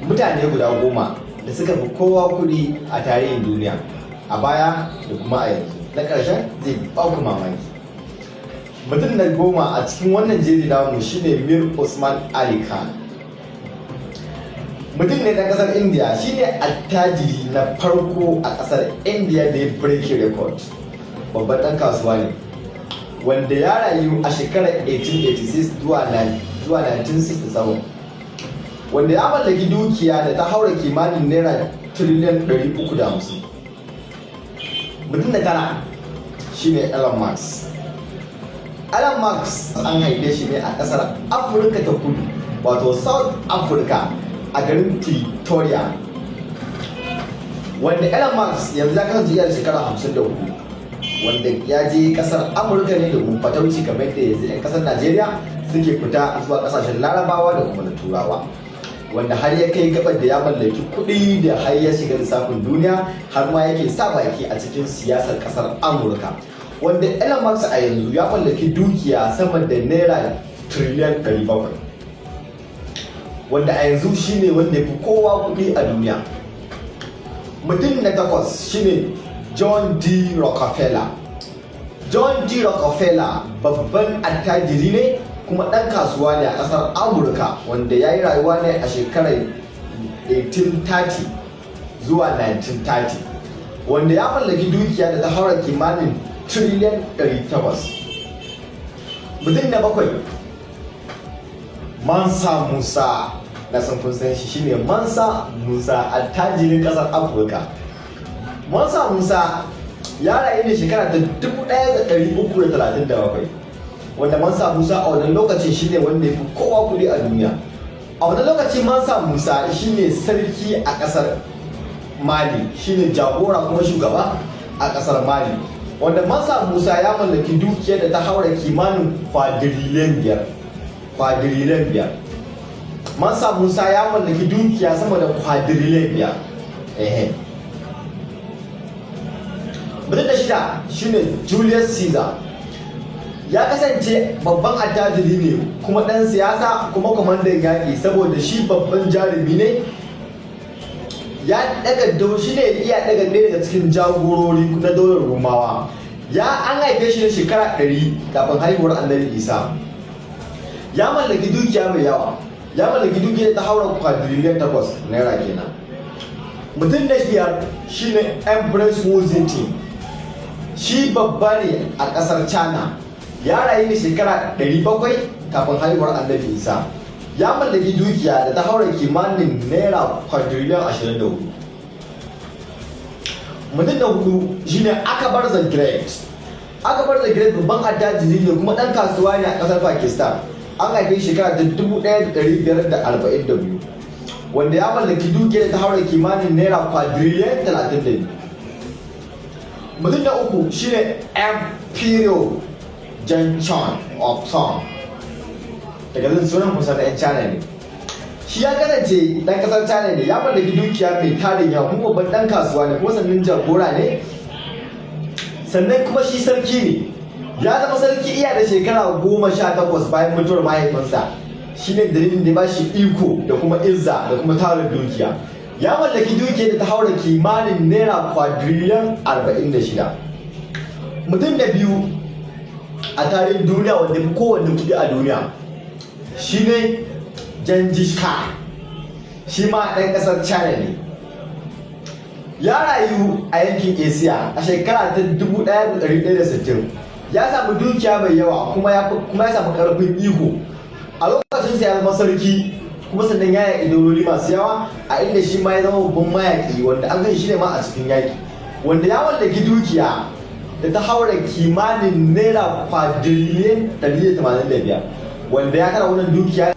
mutane guda 10 da suka fi kowa kuɗi a tarihin duniya a baya da kuma a yanzu. Na ƙarshen zai ba ku mamaki. Mutum na 10 a cikin wannan jeri namu shine Mir Usman Ali Khan. Mutum ne na ƙasar India, shine attajiri na farko a ƙasar India da ya break record. Babban ɗan kasuwa ne wanda ya rayu a shekarar 1886 zuwa 1967, wanda ya mallaki dukiya da ta haura kimanin naira tiriliyan 350. Mutum na tara shine Elon Musk. Elon Musk an haife shi ne a ƙasar Afirka ta Kudu, wato South Africa, a garin Pretoria, wanda Elon Musk yanzu ya kasance yana da shekara 54, wanda ya je kasar Amurka ne domin fatauci kamar da yanzu 'yan kasar Najeriya suke fita zuwa kasashen Larabawa da kuma na Turawa, wanda har ya kai gabar da ya mallaki kuɗi da har ya shiga lissafin duniya, har ma yake sa baki a cikin siyasar kasar Amurka, wanda Elon Musk a yanzu ya mallaki dukiya sama da naira tiriliyan 700, wanda a yanzu shine wanda ya fi kowa kuɗi a duniya. Mutum na 8 shine John D. Rockefeller. John D. Rockefeller babban attajiri ne kuma ɗan kasuwa ne a ƙasar Amurka, wanda ya yi rayuwa ne a shekarar 1830 zuwa 1930, wanda ya mallaki dukiya da ta haura kimanin tiriliyan 800. Mutum na 7 Mansa Musa, na san kun san shi, shine Mansa Musa, attajirin ƙasar Afirka. Mansa Musa ya rayu ne shekara ta 1337, wanda Mansa Musa a wannan lokacin shine wanda ya fi kowa kuɗi a duniya. A wannan lokacin Mansa Musa shine sarki a ƙasar Mali, shine jagora kuma shugaba a ƙasar Mali, wanda Mansa Musa ya mallaki dukiyar da ta haura kimanin kwadirilen 5. Mansa Musa ya mallaki dukiya sama da kwadirilen 5. Mutum da 6 shine Julius Caesar. Ya kasance babban attajiri ne kuma ɗan siyasa kuma kwamandan yaƙi, saboda shi babban jarumi ne. Ya daga shi ne iya daga ɗaya daga cikin jagorori na daular Romawa. An haife shi ne shekara 100 kafin haihuwar Annabi Isa. Ya mallaki dukiya mai yawa. Ya mallaki dukiya ta haura kwadirilen 8 naira kenan. Mutum na 5 shine Empress Wu Zetian. Shi babba ne a ƙasar China. Ya rayu ne shekara 700 kafin haihuwar Annabi Isa. Ya mallaki dukiya da ta haura kimanin naira kwadirilen 24. Mutum na 4 shine Akbar the Great. Akbar the Great babban attajiri ne kuma ɗan kasuwa ne a ƙasar Pakistan. An haife shekara ta 1542, wanda ya mallaki dukiyar da ta haura kimanin naira kwadirilen 32. Mutum na 3 shine Emperor Janchon of Song. Daga zan sunan kusa da 'yan China ne. Shi ya kasance ɗan ƙasar China ne, ya mallaki dukiya mai tarin yawa kuma babban ɗan kasuwa ne kuma sannan jagora ne, sannan kuma shi sarki ne. Ya zama sarki iya da shekara 18 bayan mutuwar mahaifinsa. Shi ne dalilin da ba shi iko da kuma izza da kuma tarin dukiya. Ya mallaki dukiya da ta haura kimanin naira kwadirilen 46. Mutum da 2 a tarihin duniya wanda fi kowanne kuɗi a duniya shine Genghis Khan. Shi ma ɗan ƙasar China ne. Ya rayu a yankin Asia a shekara ta 1160. Ya samu dukiya mai yawa kuma ya samu ƙarfin iko. A lokacin sa ya zama sarki kuma sannan ya yaƙi dauloli masu yawa, a inda shi ma ya zama babban mayaƙi wanda an kai shi ne ma a cikin yaƙi, wanda ya mallaki dukiya da ta haura kimanin naira kwadirilen 185, wanda ya kara wannan dukiya